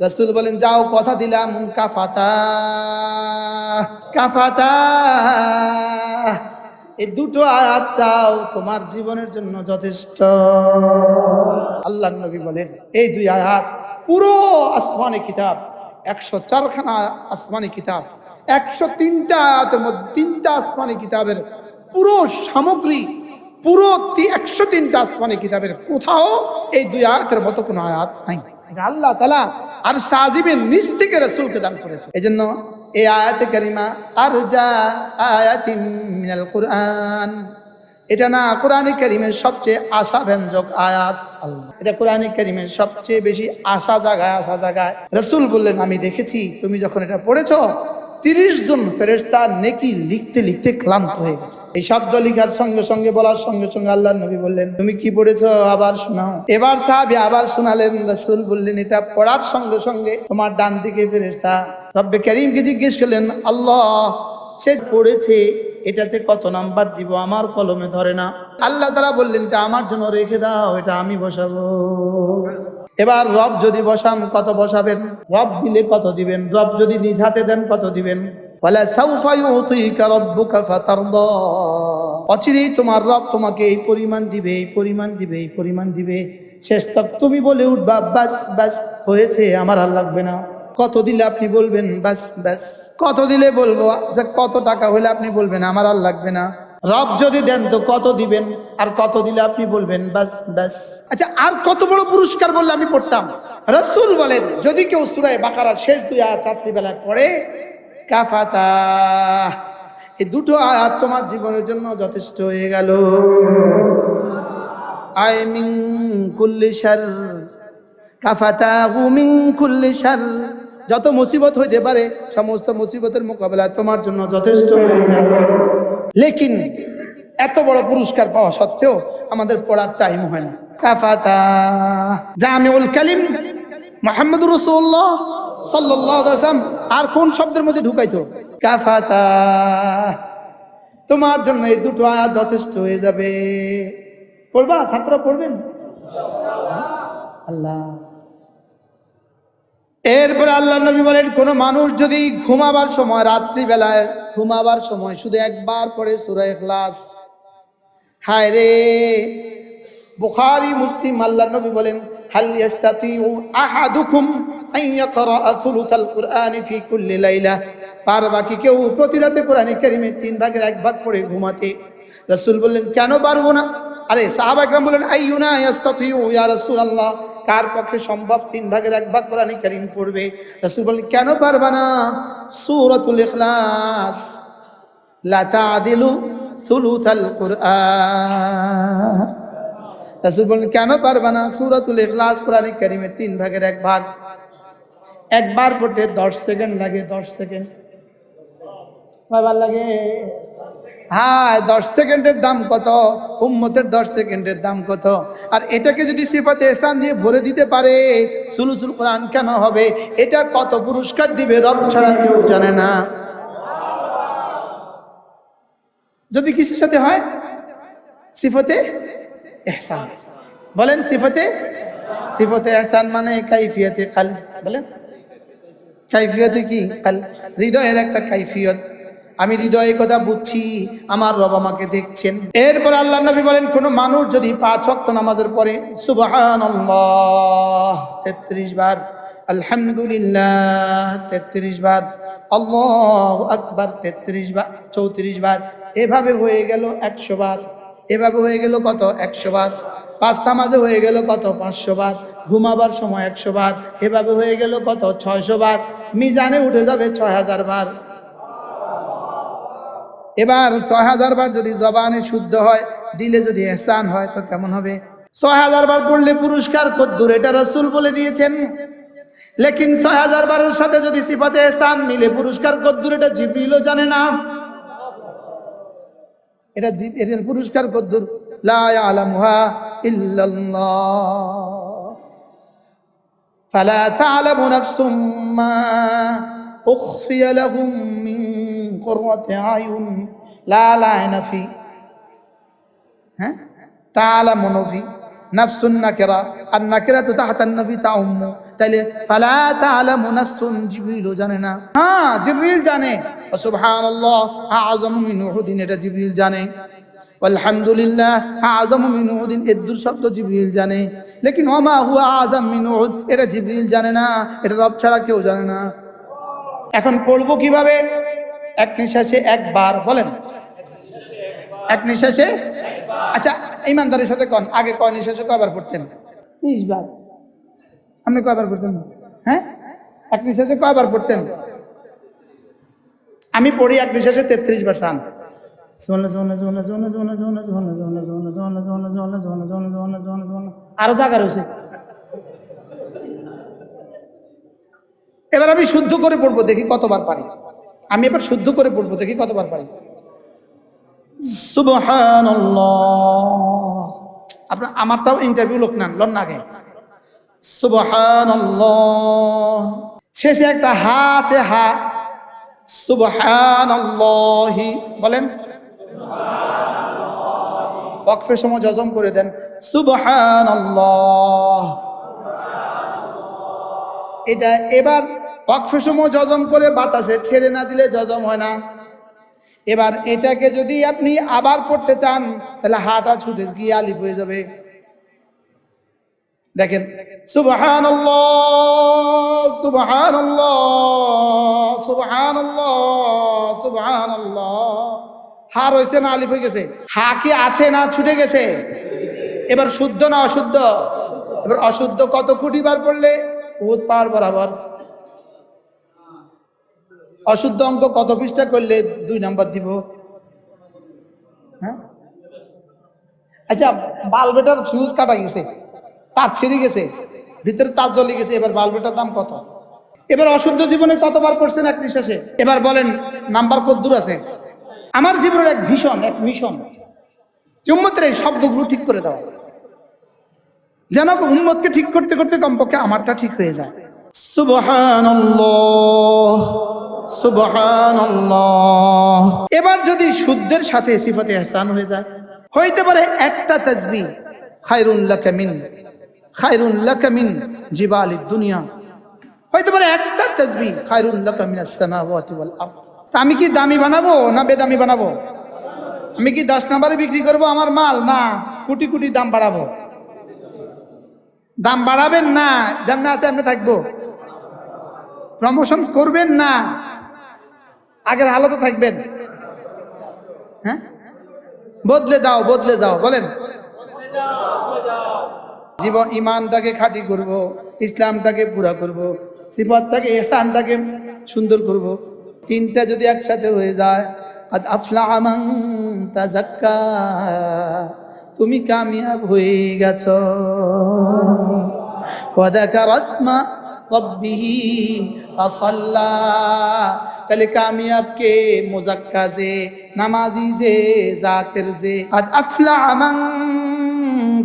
রাসূল বলেন, যাও কথা দিলাম, কাফাতা কাফাতা, এই দুটো আয়াত চাও তোমার জীবনের জন্য যথেষ্ট। আল্লাহর নবী বলেন, এই দুই আয়াত পুরো আসমানি কিতাব, 104খানা আসমানি কিতাব, 103টা আয়াতের মধ্যে 3টা আসমানি কিতাবের পুরো সামগ্রী, পুরো 103টা আসমানি কিতাবের কোথাও এই দুই আয়াতের মতো কোনো আয়াত নাই। এটা আল্লাহ তাআলা আর সাজিবের নিজ থেকে রাসূলকে দান করেছে। এজন্য এই আয়াতে কারিমা আরজা আয়াতিন মিনাল কুরআন, এটা না কোরআনে কারিমের সবচেয়ে আশাব্যঞ্জক আয়াত। আল্লাহ, এটা কোরআনে কারিমের সবচেয়ে বেশি আশা জাগায়। রাসূল বললেন, আমি দেখেছি তুমি যখন এটা পড়েছো 30 জন ফেরেশতা নেকি লিখতে লিখতে ক্লান্ত হয়ে গেছে। এই শব্দ লিখার সঙ্গে সঙ্গে বলার সঙ্গে সঙ্গে আল্লাহর নবী বললেন, তুমি কি পড়েছো আবার শোনাও। এবার সাহাবী আবার শোনালেন। রাসূল বললেন, এটা পড়ার সঙ্গে সঙ্গে তোমার ডান দিকে ফেরেশতা রব্বে কারীমকে জিজ্ঞেস করলেন, আল্লাহ সে পড়েছে এটাতে কত নাম্বার দিব, আমার কলমে ধরে না। আল্লাহ তাআলা বললেন, এটা আমার জন্য রেখে দাও, এটা আমি বসাবো। এবার রব যদি বসান কত বসাবেন, রব দিলে কত দিবেন, রব যদি নিজ হাতে দেন কত দিবেন। ওয়ালা সাউফা ইউতিকা রাব্বুকা ফাতারদা, অচিরেই তোমার রব তোমাকে এই পরিমাণ দিবে, এই পরিমাণ দিবে, এই পরিমাণ দিবে। শেষ তক তুমি বলে উঠবা, বাস বাস হয়েছে, আমার আর লাগবে না। কত দিলে আপনি বলবেন বাস বাস, কত দিলে বলবো যে কত টাকা হলে আপনি বলবেন আমার আর লাগবে না। রব যদি দেন তো কত দিবেন, আর কত দিলে আপনি বলবেন বাস বাস। আচ্ছা, আর কত বড় পুরস্কার বললে আমি পড়তাম। রাসূল বলেন, যদি কেউ সূরা বাকারার শেষ 2 আয়াত রাত্রিবেলায় পড়ে, কাফাতা, এই দুটো আয়াত তোমার জীবনের জন্য যথেষ্ট হয়ে গেল। আই মিন কুল্লি শার, কাফাতা মিন কুল্লি শার, যত মুসিবত হইতে পারে সমস্ত মুসিবতের মোকাবেলা তোমার জন্য যথেষ্ট হয়ে গেল। লেকিন এত বড় পুরস্কার পাওয়া সত্ত্বেও আমাদের পড়ার টাইম হয় না। কাফাতা জামিউল কালিম মুহাম্মদুর রাসূলুল্লাহ সাল্লাল্লাহু আলাইহি ওয়াসাল্লাম আর কোন শব্দের মধ্যে ঢুকাইতো? কাফাতা, তোমার জন্য এই দুটো আয়াত যথেষ্ট হয়ে যাবে। পড়বা, ছাত্ররা পড়বেন আল্লাহ। এরপরে আল্লাহ নবী বলেন, কোন মানুষ যদি ঘুমাবার সময়, রাত্রিবেলায় ঘুমাবার সময় শুধু একবার পড়ে সূরা ইখলাস, হায় রে, বুখারী মুসলিম, আল্লাহ নবী বলেন, হাল ইয়াস্তাতিউ আহাদুকুম আন ইয়াকরা থুলুসাল কুরআনি ফি কুল্লি লাইলা, পারবা কি কেউ প্রতি রাতে কোরআনে কারীমের 3 ভাগের 1 ভাগ পড়ে ঘুমাতে? রাসূল বললেন, কেন পারবো না? আরে সাহাবা ইকরাম বললেন, আইয়ুনা ইয়াস্তাতিউ ইয়া রাসূলুল্লাহ, কার পক্ষে সম্ভব 3 ভাগের 1 ভাগ কোরআনে কারীম পড়বে? রাসূল বললেন, কেন পারবা না? সূরাতুল ইখলাস লা তা'দিলু সুলুসাল কুরআন। রাসূল বললেন, কেন পারবা না? সূরাতুল ইখলাস কোরআনে কারীমের 3 ভাগের 1 ভাগ, একবার পড়তে 10 সেকেন্ড লাগে। 10 সেকেন্ড কয়বার লাগে? হ্যাঁ, 10 সেকেন্ডের দাম কত? উম্মতের 10 সেকেন্ডের দাম কত? আর এটাকে যদি সিফাতে ইহসান দিয়ে ভরে দিতে পারে, সুলুসুল কোরআন কেন হবে? এটা কত পুরস্কার দিবে রব ছাড়া কেউ জানে না। যদি কিসের সাথে হয়? সিফাতে ইহসান। বলেন সিফাতে ইহসান মানে কাইফিয়াতে কাল, বলেন কাইফিয়াতে কি? কাল, হৃদয়ের একটা কাইফিয়ত। আমি হৃদয়ে কথা বুঝছি, আমার রব আমাকে দেখছেন। এরপর আল্লাহ নবী বলেন, কোন মানুষ যদি 5 ওয়াক্ত নামাজের পরে সুবহানাল্লাহ 33 বার, আলহামদুলিল্লাহ 33 বার, আল্লাহু আকবার 33 বার, 34 বার, এভাবে হয়ে গেল 100 বার। এভাবে হয়ে গেল কত? 100 বার। 5 নামাজে হয়ে গেল কত? 500 বার। ঘুমাবার সময় 100 বার। এভাবে হয়ে গেল কত? 600 বার। মিজানে উঠে যাবে 6000 বার। এবার 6000 বার যদি জবানে শুদ্ধ হয়, দিলে যদি ইহসান হয়, তো কেমন হবে? 6000 বার পড়লে পুরস্কার কদ্দুর, এটা রাসূল বলে দিয়েছেন। লেকিন 6000 বারের সাথে যদি সিফাতে ইহসান মিলে পুরস্কার কদ্দুর, এটা জিবরিলও জানে না। এটা এর পুরস্কার কদ্দুর, লা ইয়ালামুহা ইল্লাল্লাহ। ফালা তা'লামু নাফসুম মা উখফিয়া লাহুম মিন কুররাতি আয়ুন লা লা'না ফি, তা'লামু নফি নাফসুন নাকিরা, আন নাকিরাতু তাহতা নফি তাউম্মু তাইলে ফালা তা'লামু নাফসুন, জিবরিলও জানে না। হ্যাঁ, জিবরিল জানে। সুবহানাল্লাহ আ'যামু মিন উহুদিন, এটা জিবরিল জানে। আলহামদুলিল্লাহ আ'যামু মিন উহুদিন, এর দূর শব্দ জিবরিল জানে। লেকিন ওমা হুয়া আ'যাম মিন উহুদ, এটা জিবরিল জানে না, এটা রব ছাড়া কেউ জানে না। এখন পড়বো কিভাবে? এক নিঃশ্বাসে একবার, বলেন এক নিঃশ্বাসে। আচ্ছা, ইমানদারের সাথে কোন, আগে কয় নিঃশ্বাসে কয়বার পড়তেন? 20 বার। আপনি কয়বার পড়তেন? হ্যাঁ, এক নিঃশ্বাসে কয়বার পড়তেন? আমি পড়ি এক নিঃশ্বাসে 33 বার। সান আরো জায়গা রয়েছে। এবার আমি শুদ্ধ করে পড়বো, দেখি কতবার পারি। আমি এবার শুদ্ধ করে পড়বো, দেখি কতবার পারি। সুবহানাল্লাহ। আপনার আমারটাও ইন্টারভিউ লোক নেন, লন আগে। সুবহানাল্লাহ। শেষে একটা হা আছে, হা। সুবহানাল্লাহি বলেন। ওয়াকফের সময় জজম করে দেন, সুবহানাল্লাহ। এটা এবার ওয়াকফের সময় জজম করে বাতাসে ছেড়ে না দিলে জজম হয় না। এবার এটাকে যদি আপনি আবার পড়তে চান, তাহলে হাটা ছুটে গিয়ে আলিফ হয়ে যাবে। দেখেন, সুবহানাল্লাহ সুবহানাল্লাহ সুবহানাল্লাহ সুবহানাল্লাহ। হা রয়েছে না আলিফ হয়ে গেছে? হা কি আছে না ছুটে গেছে? এবার শুদ্ধ না অশুদ্ধ? এবার অশুদ্ধ কত কোটি বার পড়লে? উহুদ পাহাড় বরাবর। অশুদ্ধ অঙ্ক কত পৃষ্ঠা করলে 2 নাম্বার দিব? হ্যাঁ, আচ্ছা, বাল্বেটার ফিউজ কাটা গেছে, তার ছিঁড়ে গেছে, ভিতরে তার জ্বলে গেছে, এবার বাল্বেটার দাম কত? এবার অশুদ্ধ জীবনে কতবার পড়ছেন এক নিঃশ্বাসে? এবার বলেন নাম্বার কত দূর আছে? আমার জীবনের এক মিশন উম্মতের এই শব্দগুলো ঠিক করে দেওয়া, যেন উম্মতকে ঠিক করতে করতে কমপক্ষে আমারটা ঠিক হয়ে যায়। সুবহানাল্লাহ সুবহানাল্লাহ। এবার যদি শুদ্ধের সাথে সিফাতে ইহসান হয়ে যায়, হইতে পারে একটা তাসবিহ খায়রুন লাকা মিন জিবালিদ দুনিয়া, হইতে পারে একটা তাসবিহ খায়রুন লাকা মিনাস সামাওয়াতি ওয়াল আরদ। তা আমি কি দামি বানাবো না বেদামি বানাবো? আমি কি 10 নম্বরে বিক্রি করব আমার মাল, না কোটি কোটি দাম বাড়াবো? দাম বাড়াবেন না, যেমন আছে এমনি থাকবো। প্রমোশন করবেন না, আগের হালতে থাকবেন। হ্যাঁ, বদলে যাও বলেন। জীবন ইমানটাকে খাঁটি করব, ইসলামটাকে পুরা করব, সিফাতটাকে ইহসানটাকে সুন্দর করব। তিনটা যদি একসাথে হয়ে যায়, কাদ আফলাহা মান তাযাক্কা, তুমি কামিয়াব হয়ে গেছো। ওয়া যাকারা ইসমা রাব্বিহি ফাসাল্লা, তাহলে কামিয়াব কে? মুযাক্কা যে, নামাজি যে, জাকির যে। কাদ আফলাহা মান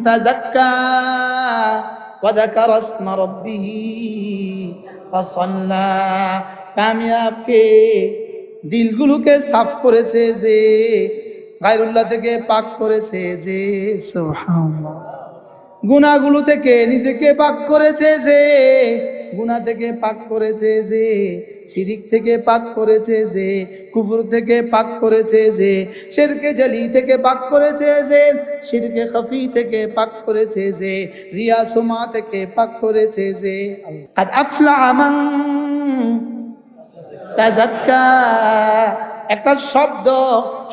তাযাক্কা ওয়া যাকারা ইসমা রাব্বিহি ফাসাল্লা, কামিয়াব কে? দিলগুলোকে সাফ করেছে যে, গায়রুল্লাহ থেকে পাক করেছে যে। সুবহানাল্লাহ। গুনাহগুলো থেকে নিজেকে পাক করেছে যে, গুনাহ থেকে পাক করেছে যে, শিরিক থেকে পাক করেছে যে, কুফর থেকে পাক করেছে যে, শিরকে জলি থেকে পাক করেছে যে, শিরকে খফি থেকে পাক করেছে যে, রিয়া সুমা থেকে পাক করেছে যে। কাদ আফলাহা মান তাযাক্কা, একটা শব্দ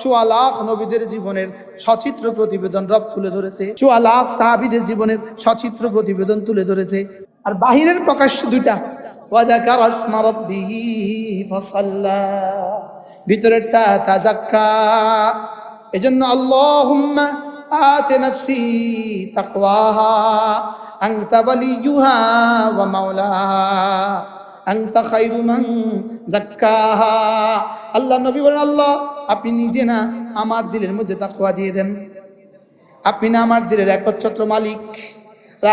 ১৪ লাখ নবীদের জীবনের সচিত্র প্রতিবেদন রব তুলে ধরেছে, ৪ লাখ সাহাবীদের জীবনের সচিত্র প্রতিবেদন তুলে ধরেছে। আর বাহিরের প্রকাশ্য দুইটা, ওয়া যাকারা ইসমা রাব্বিহি ফাসাল্লা, ভিতরেরটা তাযাক্কা। এজন্য আল্লাহুম্মা আতি নাফসি তাকওয়াহা আনতা ওয়ালিয়ুহা ওয়া মাওলাহা আনতা খায়রু মান যাক্কাহা। আল্লাহ নবী বলেন, আল্লাহ আপনি নিজে না আমার দিলের মধ্যে তাকওয়া দিয়ে দেন। আপনি না আমার দিলের একচ্ছত্র মালিক,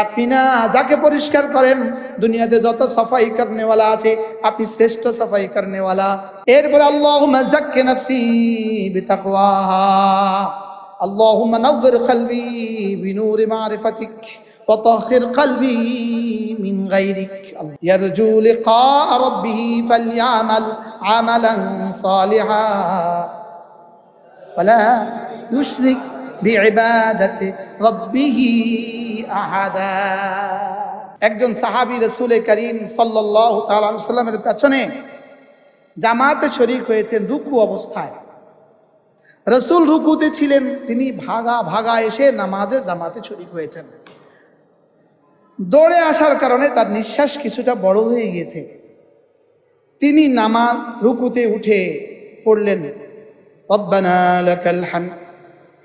আপনি না যাকে পরিষ্কার করেন, দুনিয়াতে যত সাফাই করনেওয়ালা আছে আপনি শ্রেষ্ঠ সাফাই করনেওয়ালা। এরপর আল্লাহুম্মা যাক্কি নাফসি বিতাকওয়াহা, আল্লাহুম্মা নাওয়ির কলবি বিনূরি মারিফাতিক وطهر قلبي من غيرك يرجو لقاء ربه فليعمل عملا صالحا ولا يشرك بعبادة ربه أحدا একজন সাহাবী রাসূল করিম সাল্লাল্লাহু তাআলা আলাইহি ওয়াসাল্লামের পেছনে জামাতে শরীক হয়েছেন রুকু অবস্থায়। রাসূল রুকুতে ছিলেন, তিনি ভাগা ভাগা এসে নামাজে জামাতে শরীক হয়েছেন। দৌড়ে আসার কারণে তার নিঃশ্বাস কিছুটা বড় হয়ে গিয়েছে। তিনি নামাজ রুকুতে উঠে পড়লেন, রব্বানা লাকাল হামদ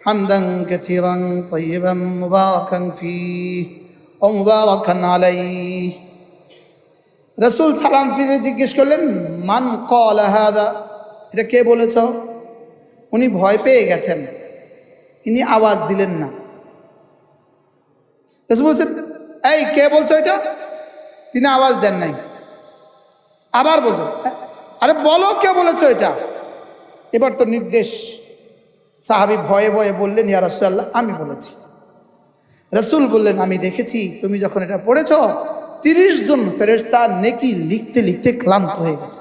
হামদান কাসীরান তাইয়িবান মুবারাকান ফীহি ওয়া মুবারাকান আলাইহি। রাসূল সালাম ফিরে জিজ্ঞেস করলেন, মান ক্বালা হাযা, এটা কে বলেছ? উনি ভয় পেয়ে গেছেন, তিনি আওয়াজ দিলেন না। রাসূল বলছেন, এই কে বলছো এটা? তিনি আওয়াজ দেন নাই। আবার বলছো, আরে বলো কে বলেছো এটা? এবার তো নির্দেশ। সাহাবী ভয়ে ভয়ে বললেন, ইয়া রাসূলুল্লাহ, আমি বলেছি। রাসূল বললেন, আমি দেখেছি তুমি যখন এটা পড়েছো 30 জন ফেরেশতা নেকি লিখতে লিখতে ক্লান্ত হয়ে গেছে।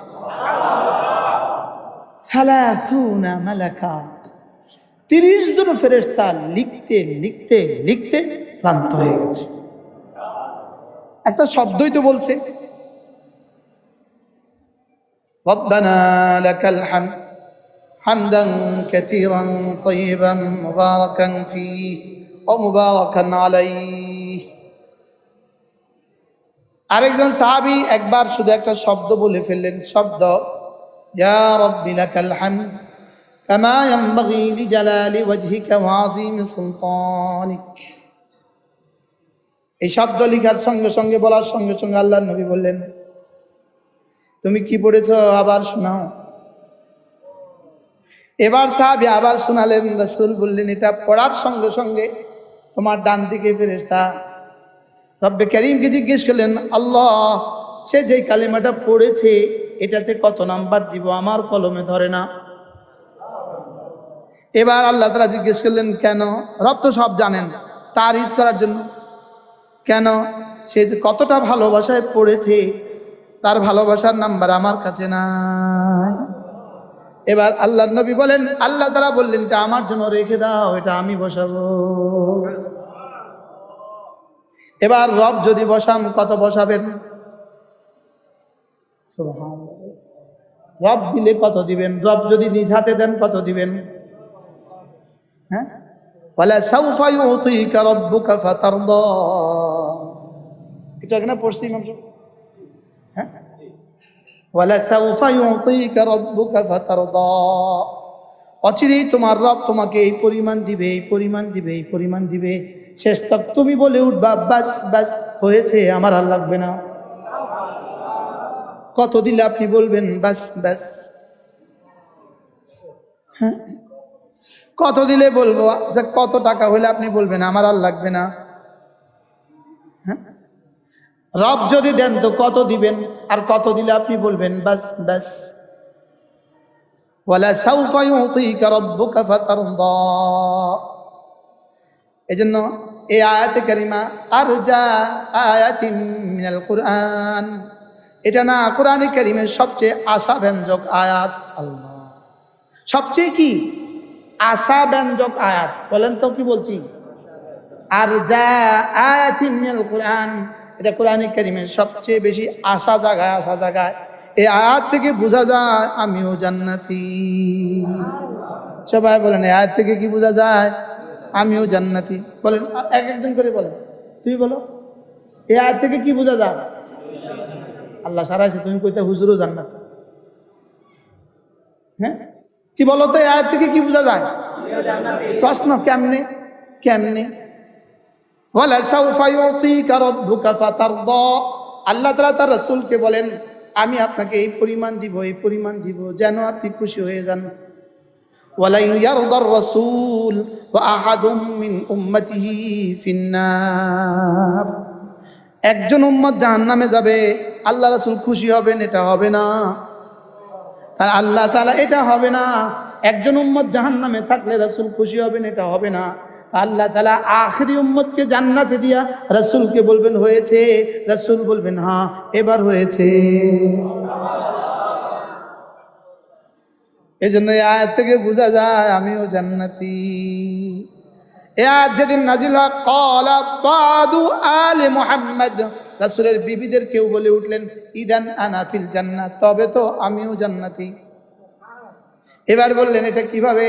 30 মালাকা, 30 জন ফেরেশতা লিখতে লিখতে লিখতে ক্লান্ত হয়ে গেছে। একটা শব্দই তো বলছে, রব্বানা লাকাল হামদ হামদান কাসীরান তাইয়িবান মুবারাকান ফীহি ওয়া মুবারাকান আলাইহি। আরেকজন সাহাবী একবার শুধু একটা শব্দ বলে ফেললেন, শব্দ, ইয়া রাব্বি লাকাল হামদ কামা ইয়ানবাগি লিজালালি ওয়াজহিকা ওয়া আযীমি সুলতানিক। এই শব্দ লিখার সঙ্গে সঙ্গে, বলার সঙ্গে সঙ্গে আল্লাহর নবী বললেন, তুমি কি পড়েছো আবার শোনাও। এবার সাহাবী আবার শোনালেন। রাসূল বললেন, এটা পড়ার সঙ্গে সঙ্গে তোমার ডান দিকে ফেরেশতা রব্বে কারীমকে জিজ্ঞেস করলেন, আল্লাহ, সে যে কালিমাটা পড়েছে এটাতে কত নাম্বার দিব? আমার কলমে ধরে না। এবার আল্লাহ তাআলা জিজ্ঞেস করলেন, কেন? রব তো সব জানেন, তারিফ করার জন্য। কেন? সে যে কতটা ভালোবাসায় পড়েছে, তার ভালোবাসার নাম্বার আমার কাছে নাই। এবার আল্লাহর নবী বলেন, আল্লাহ তাআলা বললেন, এটা আমার জন্য রেখে দাও, এটা আমি বসাবো। এবার রব যদি বসান, কত বসাবেন? সুবহানাল্লাহ। রব দিলে কত দিবেন? রব যদি নিজ হাতে দেন কত দিবেন? হ্যাঁ, ওয়ালা সাউফা ইউতিকা রাব্বুকা ফাতারদা। এটা কেন পড়ছি ইমাম সাহেব? হ্যাঁ, ওয়ালা সাউফা ইউতিকা রাব্বুকা ফাতারদা। অচিরেই তোমার রব তোমাকে এই পরিমাণ দিবে, এই পরিমাণ দিবে, এই পরিমাণ দিবে। শেষ তক তুমি বলে উঠবা, বাস বাস হয়েছে, আমার আর লাগবে না। কত দিলে আপনি বলবেন বাস বাস? হ্যাঁ, কত দিলে বলবো যে কত টাকা হলে আপনি বলবেন আমার আর লাগবে না? হ্যাঁ, রব যদি দেন তো কত দিবেন, আর কত দিলে আপনি বলবেন বাস বাস? ওয়ালা সাউফা ইউতিকা রাব্বুকা ফাতারদা। এজন্য এই আয়াতে কারিমা আরজা আয়াতিন মিনাল কুরআন, এটা না কোরআনে কারিমের সবচেয়ে আশাব্যঞ্জক আয়াত। আল্লাহ, সবচেয়ে কি আশাব্যঞ্জক আয়াত? বলেন তো কি বলছি? আরজা আয়াতিন মিনাল কুরআন, এটা কোরআনে কারিমের সবচেয়ে বেশি আশা জাগায়, আশা জাগায়। এই আয়াত থেকে বোঝা যায় আমিও জান্নাতি। সবাই বলেন, এই আয়াত থেকে কি বোঝা যায়? আমিও জান্নাতি। বলেন, এক একজন করে বলেন। তুমি বলো, এই আয়াত থেকে কি বোঝা যায়? আল্লাহ সারাইছে, তুমি কইতে হুজুরও জান্নাতি। হ্যাঁ, কি বলো তো, এই আয়াত থেকে কি বোঝা যায়? প্রশ্ন, কেমনে কেমনে? ওয়ালা সাউফা ইউতিকা রাব্বুকা ফাতারদা। আল্লাহ তাআলা তার রাসূলকে বলেন, আমি আপনাকে এই পরিমাণ দিব, এই পরিমাণ দিব, যেন আপনি খুশি হয়ে যান। ওয়ালা ইয়ারদার রাসূল ওয়া আহাদুম মিন উম্মতিহি ফিন্নার। একজন উম্মত জাহান্নামে যাবে, আল্লাহ রাসূল খুশি হবেন, এটা হবে না। আর আল্লাহ তাআলা এটা হবে না। একজন উম্মত জাহান্নামে থাকলে রাসূল খুশি হবেন, এটা হবে না। আল্লাহ তাআলা আখেরি উম্মতকে জান্নাতে দিয়া রাসূলকে বলবেন হয়েছে, রাসূল বলবেন হ্যাঁ এবার হয়েছে। এই জন্য এই আয়াত থেকে বোঝা যায় আমিও জান্নাতি। এ আয়াত যেদিন নাজিল হয় ক্বালা বাদু আলে মুহাম্মদ, রাসূলের বিবিদের কেউ বলে উঠলেন ইদান আনা ফিল জান্নাত, তবে তো আমিও জান্নাতি। এবার বললেন এটা কিভাবে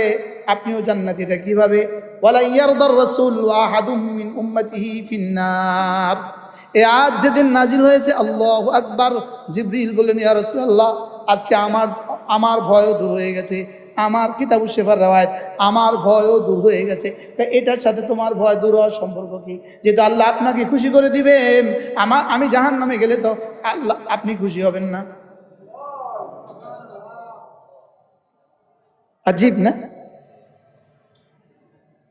আপনিও জান্নাতি, এটা কিভাবে? ওয়ালা ইয়ারদার রাসূল ওয়া আহাদুম মিন উম্মতিহি ফিন্নার। এই আয়াত যেদিন নাজিল হয়েছে আল্লাহু আকবার, জিবরিল বললেন ইয়া রাসূলুল্লাহ আজকে আমার ভয়ও দূর হয়ে গেছে, আমার কিতাবুশ শিফার রওয়ায়াত আমার ভয়ও দূর হয়ে গেছে। এটার সাথে তোমার ভয় দূর হওয়ার সম্পর্ক কি? যেহেতু আল্লাহ আপনাকে খুশি করে দিবেন, আমি জাহান্নামে গেলে তো আল্লাহ আপনি খুশি হবেন না। আজীব না?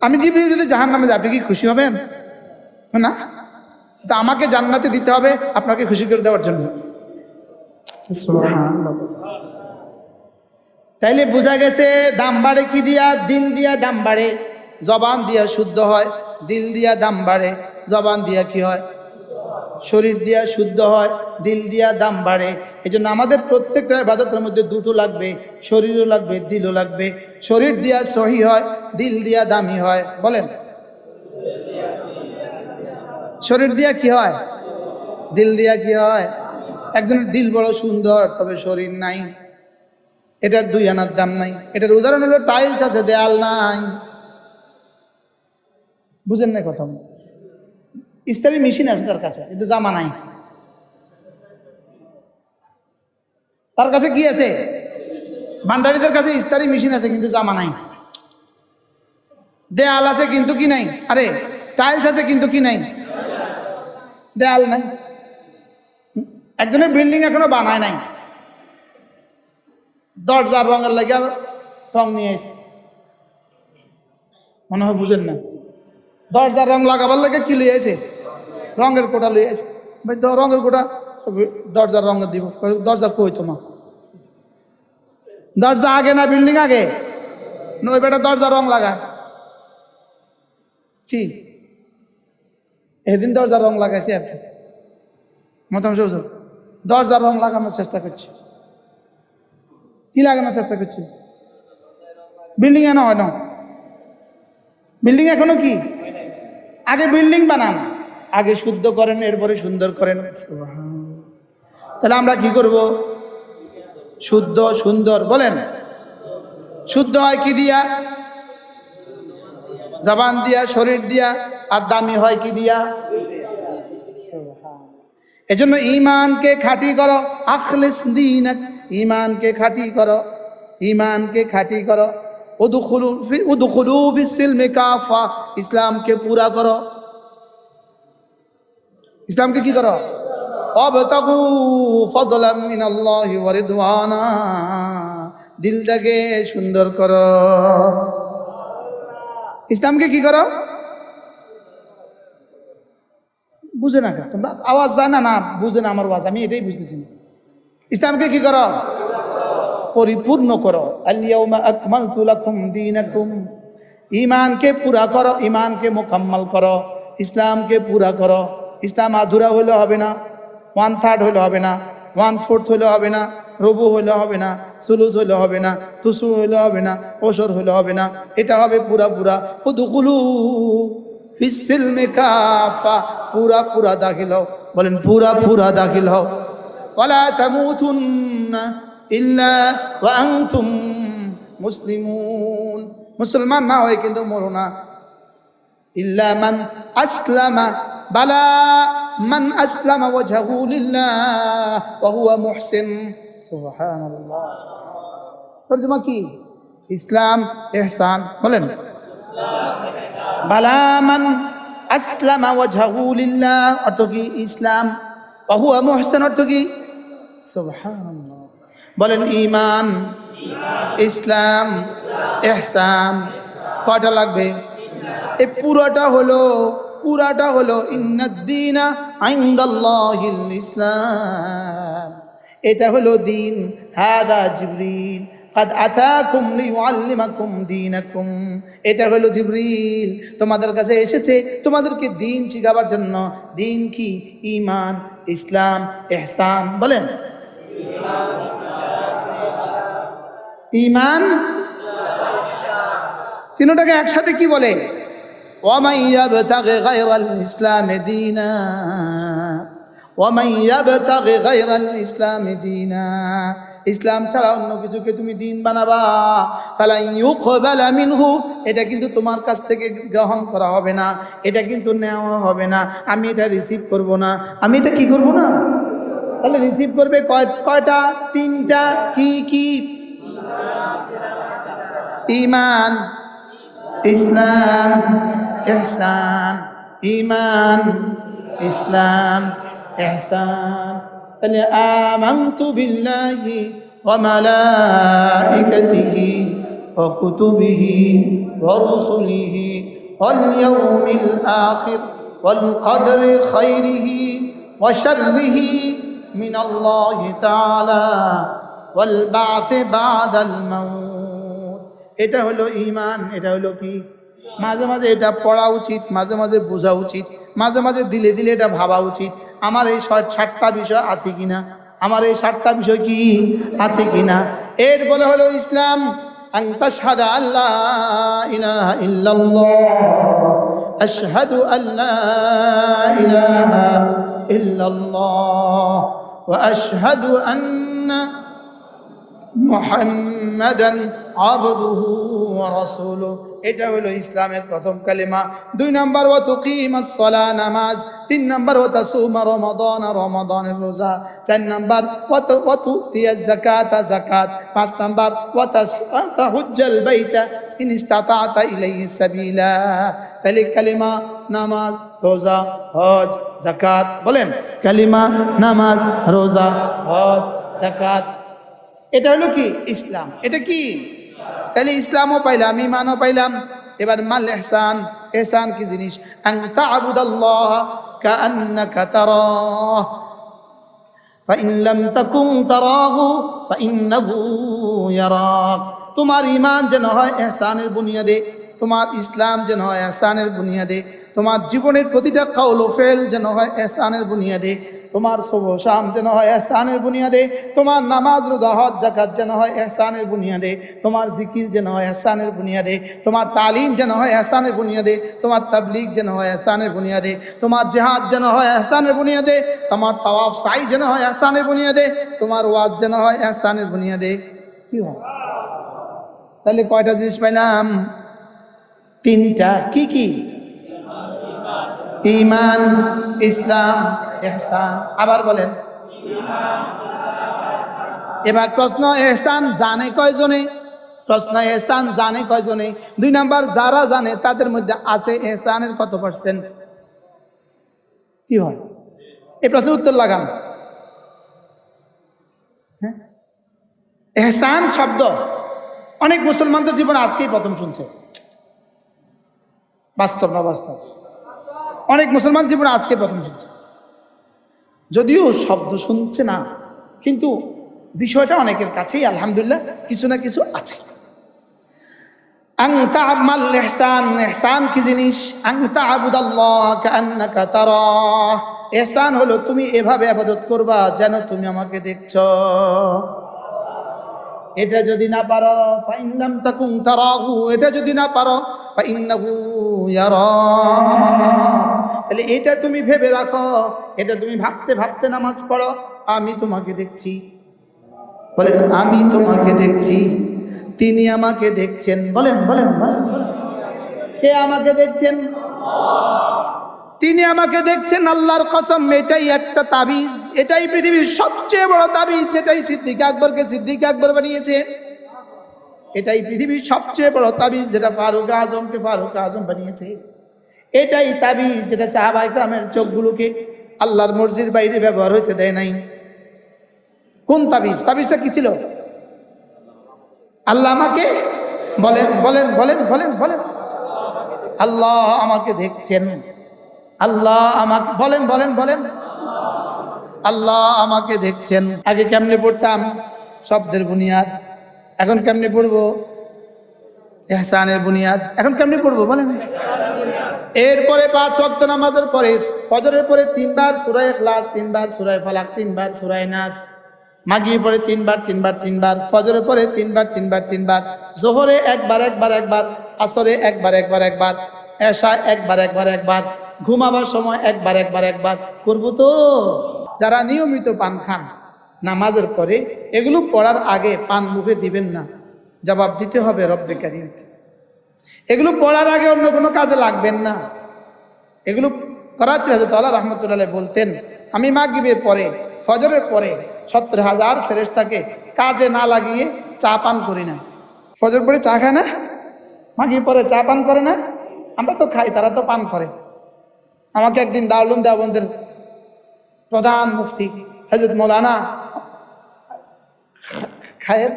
আমি জিবরিল যদি জাহান্নামে যাই আপনি কি খুশি হবেন না? তা আমাকে জান্নাতে দিতে হবে আপনাকে খুশি করে দেওয়ার জন্য। সুবহানাল্লাহ। তাইলে বোঝা গেছে দাম বাড়ে কি দিয়া? দিল দিয়া দাম বাড়ে, জবান দিয়া শুদ্ধ হয়, দিল দিয়া দাম বাড়ে, জবান দিয়া কি হয়? শরীর দিয়া শুদ্ধ হয়, দিল দিয়া দাম বাড়ে। এই জন্য আমাদের প্রত্যেকটা ইবাদতের মধ্যে দুটো লাগবে, শরীরও লাগবে দিলও লাগবে। শরীর দিয়া সহি হয়, দিল দিয়া দামি হয়। বলেন শরীর দিয়া কি হয়, দিল দিয়া কি হয়? একজনের দিল বড় সুন্দর তবে শরীর নাই, এটার 2 আনার দাম নাই। এটার উদাহরণ হলো টাইলস আছে দেয়াল নাই। বুঝেন না কথা? ইস্ত্রি মেশিন আছে তার কাছে কিন্তু জামা নাই। তার কাছে কি আছে? ভান্ডারীদের কাছে ইস্ত্রি মেশিন আছে কিন্তু জামা নাই। দেয়াল আছে কিন্তু কি নাই? আরে টাইলস আছে কিন্তু কি নাই? দেয়াল নাই। একজনের বিল্ডিং এখনো বানায় নাই, দরজার রঙের লাগে রং নিয়ে এসে, মনে হয় বুঝেন না। দরজার রং লাগাবার লাগে কি লিয়ে আছে? রঙের কোটা লিয়ে আছে। ভাই রঙের কোটা দরজার রঙের দিব, দরজা কই তোমার? দরজা আগে না বিল্ডিং আগে? নই বেটা দরজা রং লাগায় কি? এদিন দরজার রং লাগাইছে আর কি, মোটামুটি দরজার রং লাগানোর চেষ্টা করছি। কি লাগানোর চেষ্টা করছি? বিল্ডিং এ না হয় না, বিল্ডিং এখনো কি? আগে বিল্ডিং বানান, আগে শুদ্ধ করেন এরপরে সুন্দর করেন। তাহলে আমরা কি করব? শুদ্ধ সুন্দর বলেন। শুদ্ধ হয় কি দিয়া? জবান দিয়া, শরীর দিয়া। আর দামি হয় কি দিয়া? এজন্য ঈমানকে খাঁটি করো, আখলিস দীনাক, ঈমানকে খাঁটি করো, ঈমানকে খাঁটি করো। উদখুলু ফিস-সিলমি কাফা, ইসলামকে পুরা করো। ইসলামকে কি করো? ওয়াবতাগু ফাদলাম মিনাল্লাহি ওয়া রিদওয়ানা, দিলটাকে সুন্দর করো। ইসলামকে কি করো? বুঝে না তোমরা? আওয়াজ যায় না? না বুঝে না আমার আওয়াজ, আমি এটাই বুঝতেছি না। ইসলামকে কি করো? পরিপূর্ণ করো। আল-ইয়াউমা আকমালতু লাকুম দীনাকুম, ঈমানকে পুরা করো, ঈমানকে মুকাম্মাল করো, ইসলামকে পুরা করো। ইসলাম আধুরা হইলে হবে না, 1/3 হইলে হবে না, 1/4 হইলে হবে না, রবু হইলে হবে না, সুলুস হইলে হবে না, তুসু হইলে হবে না, ওসর হইলে হবে না, এটা হবে পুরা পুরা। উদখুলু ফিস-সিলমি কাফা, পুরা পুরা দাখিল হও। বলেন পুরা পুরা দাখিল হও। ওয়ালা তামুতুন্না ইল্লা ওয়া আনতুম মুসলিমুন, মুসলমান না হয় কিন্তু মরো না। ইল্লা মান আসলামা, বালা মান আসলামা ওয়াজহু লিল্লাহ ওয়া হুয়া মুহসিন। সুবহানাল্লাহ। তরজমা কি? ইসলাম ইহসান। বলেন বালা মান আসলামা ওয়াজহু লিল্লাহ অর্থ কি? ইসলাম। ওয়া হুয়া মুহসিন অর্থ কি? সুবহানাল্লাহ। বলেন ঈমান, ইসলাম, ইহসান। কয়টা লাগবে? এই পুরাটা হলো ইন্নাদ-দীনা ইনদাল্লাহিল ইসলাম। এটা হলো দিন। হাদা জিবরিল قد আতাকুম লিউআল্লিমাকুম দীনাকুম। এটা হলো জিবরিল তোমাদের কাছে এসেছে তোমাদেরকে দ্বীন শিখাবার জন্য। দ্বীন কি? ঈমান, ইসলাম, ইহসান। বলেন ঈমান, তিনটাকে একসাথে কি বলে? ওয়ামান ইয়াবতাগি গায়রাল ইসলামি দীনা, ওয়ামান ইয়াবতাগি গায়রাল ইসলামি দীনা, ইসলাম ছাড়া অন্য কিছুকে তুমি দিন বানাবা, ফালা ইউকবালা মিনহু, এটা কিন্তু তোমার কাছ থেকে গ্রহণ করা হবে না, এটা কিন্তু নেওয়া হবে না, আমি এটা রিসিভ করব না। আমি এটা কি করব না? তাহলে রিসিভ করবে কয়টা? তিনটা। কি কি? ঈমান, ইসলাম, ইহসান। ঈমান, ইসলাম, ইহসান। তাহলে আমানতু বিল্লাহি ওয়া মালাইকাতিহি ওয়া কুতুবিহি ওয়া রুসুলিহি ওয়াল ইয়াউমিল আখির ওয়াল কদরি খাইরিহি ওয়া শাররিহি মিনাল্লাহি তাআলা ওয়াল বা'থি বা'দাল মাউত। এটা হলো ঈমান। এটা হলো কি? মাঝে মাঝে এটা পড়া উচিত, মাঝে মাঝে বোঝা উচিত, মাঝে মাঝে দিলে দিলে এটা ভাবা উচিত। আমার এই 60টা বিষয় আছে কিনা, আমার এই 60টা বিষয় কি আছে কিনা। এর বলে হলো ইসলাম। আন তাশহাদা আল্লা ইলাহা ইল্লাল্লাহ, আশহাদু আল্লা ইলাহা ইল্লাল্লাহ ওয়া আশহাদু আন্না মুহাম্মাদান আবদুহু ওয়া রাসূলুহু। এটা হলো ইসলামের প্রথম কালিমা। 2 নাম্বার ওয়া তুকিমাস সালাহ, নামাজ। 3 নাম্বার ওয়া তাসুমা রমাদান, রমাদানের রোজা। 4 নাম্বার ওয়া তুতিয়াজ যাকাত, যাকাত। 5 নাম্বার ওয়া তাহুজ্জাল বাইতা ইন ইসতাতা'তা ইলাইহি সাবিলা। তাহলে কালিমা, নামাজ, রোজা, হজ, যাকাত। বলেন কালিমা, নামাজ, রোজা, হজ, যাকাত। এটা হলো কি? ইসলাম। এটা কি? তাহলে ইসলামও পাইলাম, ঈমানও পাইলাম। এবার মাল ইহসান। ইহসান কি জিনিস? আন তা'বুদাল্লাহ কাআন্নাকা তারাহ ফাইন লাম তাকুন তারাহু ফাইন্নাহু ইয়ারাক। তোমার ঈমান যেন হয় ইহসানের বুনিয়াদে, তোমার ইসলাম যেন হয় ইহসানের বুনিয়াদে, তোমার জীবনের প্রতিটা কওল ও ফেল যেন হয় ইহসানের বুনিয়াদে, তোমার সুবহ শাম যেন হয় ইহসানের বুনিয়াদে, তোমার নামাজ, রোজা, হজ, যাকাত যেন হয় ইহসানের বুনিয়াদে, তোমার জিকির যেন হয় ইহসানের বুনিয়াদে, তোমার তালিম যেন হয় ইহসানের বুনিয়াদে, তোমার তাবলীগ যেন হয় ইহসানের বুনিয়াদে, তোমার জিহাদ যেন হয় ইহসানের বুনিয়াদে, তোমার তাওয়াফ সাই যেন হয় ইহসানের বুনিয়াদে, তোমার ওয়াজ যেন হয় ইহসানের বুনিয়াদে। কি হয়? তাহলে কয়টা জিনিস পাইলাম? 3টা। কি কি? ঈমান, ইসলাম, ইহসান। আবার বলেন। এবার প্রশ্ন, ইহসান জানে কয়জনে? প্রশ্ন, ইহসান জানে কয়জনে? 2 নাম্বার, যারা জানে তাদের মধ্যে আছে ইহসানের কত %? কি হয়? এই প্রশ্নের উত্তর লাগান। হ্যাঁ, ইহসান শব্দ অনেক মুসলমান তো জীবন আজকেই প্রথম শুনছে। বাস্তব না বাস্তব? অনেক মুসলমান জীবন আজকে প্রথম শুনছে, যদিও শব্দ শুনছে না, কিন্তু বিষয়টা অনেকের কাছেই আলহামদুলিল্লাহ কিছু না কিছু আছে। আন তা'মাল ইহসান। ইহসান কি জিনিস? আন তা'বুদাল্লাহ কাআন্নাকা তারাহ। ইহসান হলো তুমি এভাবে ইবাদত করবা যেন তুমি আমাকে দেখছো। এটা যদি না পারো, ফাইন লাম তাকুন তারাহু, এটা যদি না পারো, ফাইন্নাহু ইয়ারাক। তাহলে এটা তুমি ভেবে রাখো, এটা তুমি ভাবতে ভাবতে নামাজ পড়ো, আমি তোমাকে দেখছি। বলেন আমি তোমাকে দেখছি, তিনি আমাকে দেখছেন। বলেন বলেন বলেন। কে আমাকে দেখছেন? তিনি আমাকে দেখছেন। আল্লাহর কসম, এটাই একটা তাবিজ, এটাই পৃথিবীর সবচেয়ে বড় তাবিজ, যেটাই সিদ্দিক আকবরকে সিদ্দিক আকবর বানিয়েছে। এটাই পৃথিবীর সবচেয়ে বড় তাবিজ, যেটা ফারুক আজমকে ফারুক আজম বানিয়েছে। এটাই তাবিজ যেটা সাহাবায়ে কেরামের চোখগুলোকে আল্লাহর মর্জির বাইরে ব্যবহার হইতে দেয় নাই। কোন তাবিজ? তাবিজটা কি ছিল? আল্লাহ আমাকে, বলেন বলেন বলেন বলেন বলেন, আল্লাহ আমাকে দেখছেন, আল্লাহ আমাকে, বলেন বলেন বলেন, আল্লাহ আমাকে দেখছেন। আগে কেমনে পড়তাম? শব্দের বুনিয়াদ। এখন কেমনি পড়বো? ইহসানের বুনিয়াদ। এখন কেমনি পড়বো বলেন? এরপরে 5 ওয়াক্ত নামাজের পরে ফজরের পরে 3 বার সূরা ইখলাস, 3 বার সূরা ফালাক, 3 বার সূরা নাস, মাগরিবের পরে 3 বার 3 বার 3 বার, ফজরের পরে 3 বার 3 বার 3 বার, যোহরে একবার একবার একবার, আসরে একবার একবার একবার, এশা একবার একবার একবার, ঘুমাবার সময় একবার একবার একবার করব। তো যারা নিয়মিত পান খান নামাজের পরে, এগুলো পড়ার আগে পান মুখে দিবেন না, জবাব দিতে হবে রব্বে কারীমকে। এগুলো পড়ার আগে অন্য কোনো কাজে লাগবেন না। এগুলো করাচ্ছি হযরত আলী রাহমাতুল্লাহ বলতেন, আমি মাগরিবের পরে ফজরের পরে 70,000 ফেরেশতাকে কাজে না লাগিয়ে চা পান করি না। ফজর পরে চা খায় না, মাগরিব পরে চা পান করে না। আমরা তো খাই, তারা তো পান করে। আমাকে একদিন দারুল উলুম দেওবন্দের প্রধান মুফতি হযরত মৌলানা খায়ের,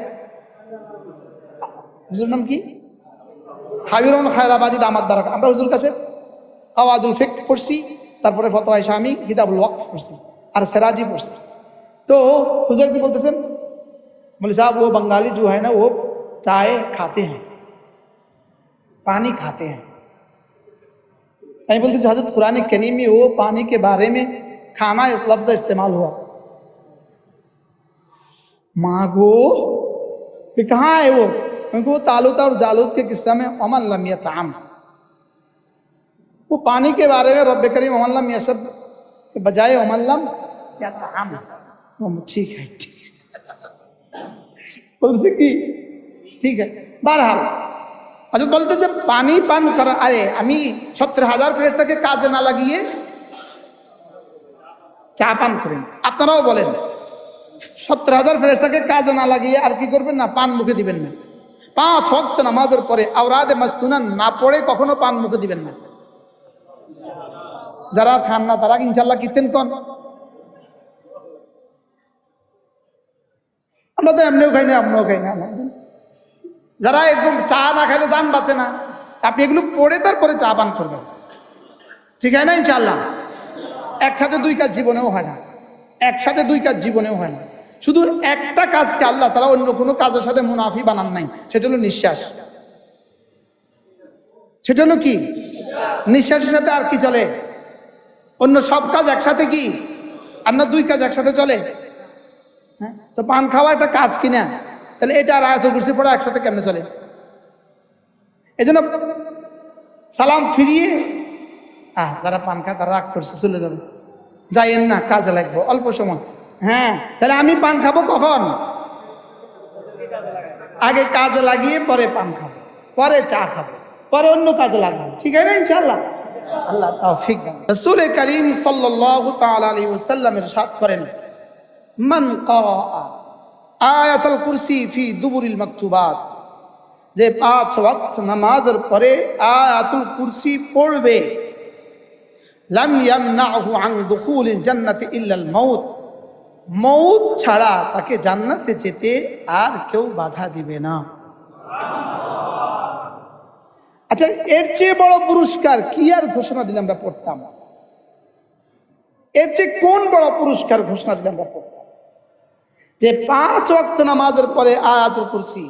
হুজুর নাম কি, হাবিবুর খায়রাবাদী দামাত বারাক, আমরা হুজুর কাছে আওয়াজুল ফিকহ পড়ছি, তারপরে ফতোয়া শামি, কিতাবুল ওয়াকফ পড়ছি, আর সিরাজি পড়ছি। तो हुजूर जी बोलते हैं मौलवी साहब वो बंगाली जो है ना वो चाय खाते हैं, पानी खाते हैं। कहीं बोलते हैं हजरत कुरान करीम में वो पानी के बारे में खाना इस लफ्ज़ इस्तेमाल हुआ। मागो कि कहाँ है वो, क्योंकि वो तालूत और जालूत के किस्सा में अमन लम यतअम, वो पानी के बारे में रब्बे करीम अमन लम यशब के बजाय अमन लम यतअम। ठीक है ठीक है बोलते कि ठीक है। बहरहाल हजरत बोलते যে পানি পান করা, আরে আমি 70,000 ফেরেশতাকে কাজে না লাগিয়ে চা পান করেন। আপনারাও বলেন 70,000 ফেরেশতাকে কাজে না লাগিয়ে আর কি করবেন না, পান মুখে দিবেন না। 5 ওয়াক্ত নামাজের পরে আওরাদে মাসতুনা না পড়ে কখনো পান মুখে দিবেন না। যারা খান না তারা ইনশাআল্লাহ কিতেন কোন, আমরা তো এমনিও খাই না, আমরাও খাই না। যারা একদম চা না খাইলে জান বাঁচে না, আপনি এগুলো পড়ে তারপরে চা পান করবেন, ঠিক হয় না ইনশাআল্লাহ। একসাথে 2 কাজ জীবনেও হয় না, একসাথে 2 কাজ জীবনেও হয় না। শুধু একটা কাজকে আল্লাহ তাআলা অন্য কোনো কাজের সাথে মুনাফি বানান নাই, সেটা হলো নিঃশ্বাস। সেটা হলো কি, নিঃশ্বাসের সাথে আর কি চলে? অন্য সব কাজ একসাথে কি আর না 2 কাজ একসাথে চলে? হ্যাঁ, তো পান খাওয়া একটা কাজ কিনা, তাহলে এটা আর আয়াতুল কুরসি পড়া একসাথে কেমনে চলে? এই জন্য সালাম ফিরিয়ে যারা পান খায় তারা রাগ করছে, চলে যাবে, যাইয়েন না, কাজে লাগবো অল্প সময়। হ্যাঁ, তাহলে আমি পান খাবো কখন? আগে কাজে লাগিয়ে পরে পান খাবো, পরে চা খাবো, পরে অন্য কাজে লাগবো, ঠিক আছে না ইনশাআল্লাহ। আল্লাহ তৌফিক দান। রাসূল করিম সাল্লাল্লাহু তাআলা আলাইহি ওয়াসাল্লাম ইরশাদ করেন, মান ক্বারা আয়াতুল কুরসি ফি দুবুরিল মাকতুবাত, যে 5 ওয়াক্ত নামাজের পরে আয়াতুল কুরসি পড়বে, লাম ইয়ামনাহু আন দুখুলিল জান্নাতি ইল্লাল মাউত, মউত ছাড়া তাকে জান্নাতে যেতে আর কেউ বাধা দিবে না। আচ্ছা, এর চেয়ে বড় পুরস্কার কি আর ঘোষণা দিলে আমরা পড়তাম? এর চেয়ে কোন বড় পুরস্কার ঘোষণা দিলে আমরা পড়তাম? যে 5 ওয়াক্ত নামাজের পরে আয়াতুল কুরসি,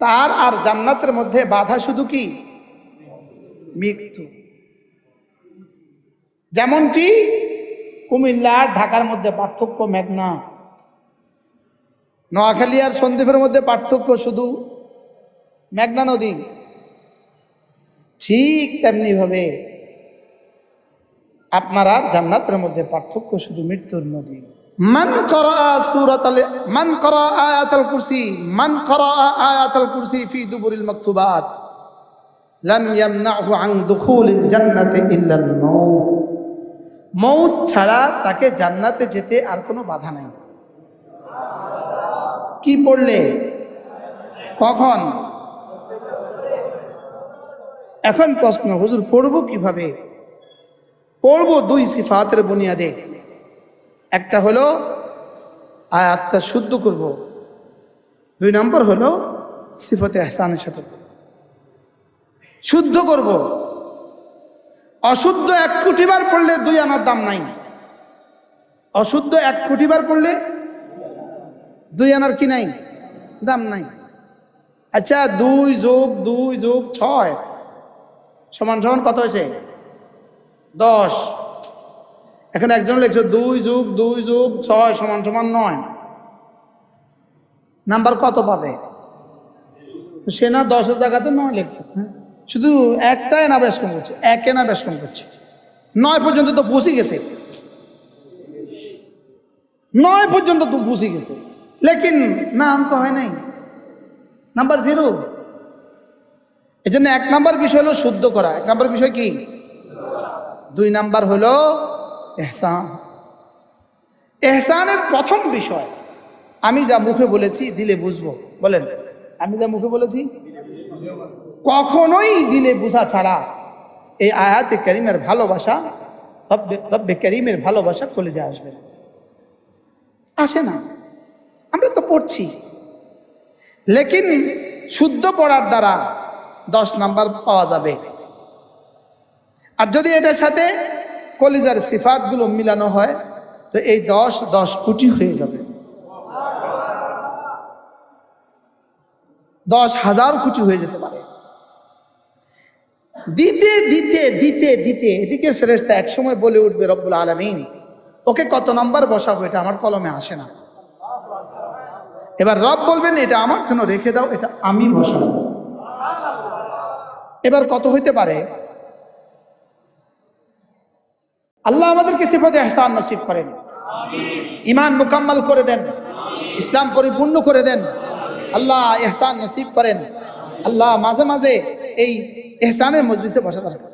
তার আর জান্নাতের মধ্যে বাধা শুধু কি? মৃত্যু। যেমনটি কুমিল্লা আর ঢাকার মধ্যে পার্থক্য মেঘনা, নোয়াখালী আর সন্দ্বীপের মধ্যে পার্থক্য শুধু মেঘনা নদী, ঠিক তেমনি ভাবে আপনার আর জান্নাতের মধ্যে পার্থক্য শুধু মৃত্যুর নদী। মান করা আয়াতুল কুরসি, মান করা আয়াতুল কুরসি ফি দুবুরিল মাকতুবাত লাম ইয়ামনাহু আন দুখুলিল জান্নাতি ইল্লাল মাউত, মউত ছাড়া তাকে জান্নাতে যেতে আর কোনো বাধা নাই। কি পড়লে? কখন? এখন প্রশ্ন, হুজুর পড়বো কিভাবে? পড়বো 2 সিফাতের বুনিয়াদে। একটা হলো আয়াতটা শুদ্ধ করব, 2 নম্বর হলো সিফাতে ইহসানের সাথে শুদ্ধ করব। অশুদ্ধ 1 কোটি বার পড়লে 2 আনার দাম নাই। অশুদ্ধ 1 কোটি বার পড়লে 2 আনার কি নাই? দাম নাই। আচ্ছা 2+2+6 সমান সমান কত হয়েছে? 10। এখন একজন লিখছে 2+2+6 সমান সমান 9। নাম্বার কত পাবে? সে না 10-এর জায়গাতে 9 লিখছে। শুধু একটাই না বেশ কম করছে, একে না বেশ কম করছে। 9 পর্যন্ত তো পৌঁছে গেছে, 9 পর্যন্ত তো পৌঁছে গেছে, লেকিন নাম তো হয় নাই, নাম্বার 0। এই জন্য 1 নাম্বার বিষয় হলো শুদ্ধ করা। 1 নাম্বার বিষয় কি? 2 নাম্বার হলো ইহসান। ইহসানের প্রথম বিষয়, আমি যা মুখে বলেছি দিলে বুঝবো। বলেন, আমি যা মুখে বলেছি কখনোই দিলে বুঝা ছাড়া এই আয়াতে কারিমের ভালোবাসা, রব্বে কারিমের ভালোবাসা কলেজে আসবে না, আসে না। আমরা তো পড়ছি, লেকিন শুদ্ধ পড়ার দ্বারা 10 নাম্বার পাওয়া যাবে। আর যদি এটার সাথে কলিজার সিফাতগুলো মিলানো হয় তো এই 10 কোটি হয়ে যাবে, 10,000 কোটি হয়ে যেতে পারে। দিতে দিতে দিতে দিতে এদিকে ফেরেশতা এক সময় বলে উঠবে রব্বুল আলামিন, ওকে কত নাম্বার বসাবো, এটা আমার কলমে আসে না। এবার রব বলবেন, এটা আমার জন্য রেখে দাও, এটা আমি বসাবো। এবার কত হইতে পারে? আল্লাহ আমাদেরকে সিফাতে ইহসান নসিব করেন, ঈমান মুকাম্মাল করে দেন, ইসলাম পরিপূর্ণ করে দেন। আল্লাহ ইহসান নসিব করেন। আল্লাহ মাঝে মাঝে এই ইহসানের মজলিসে বসা দরকার।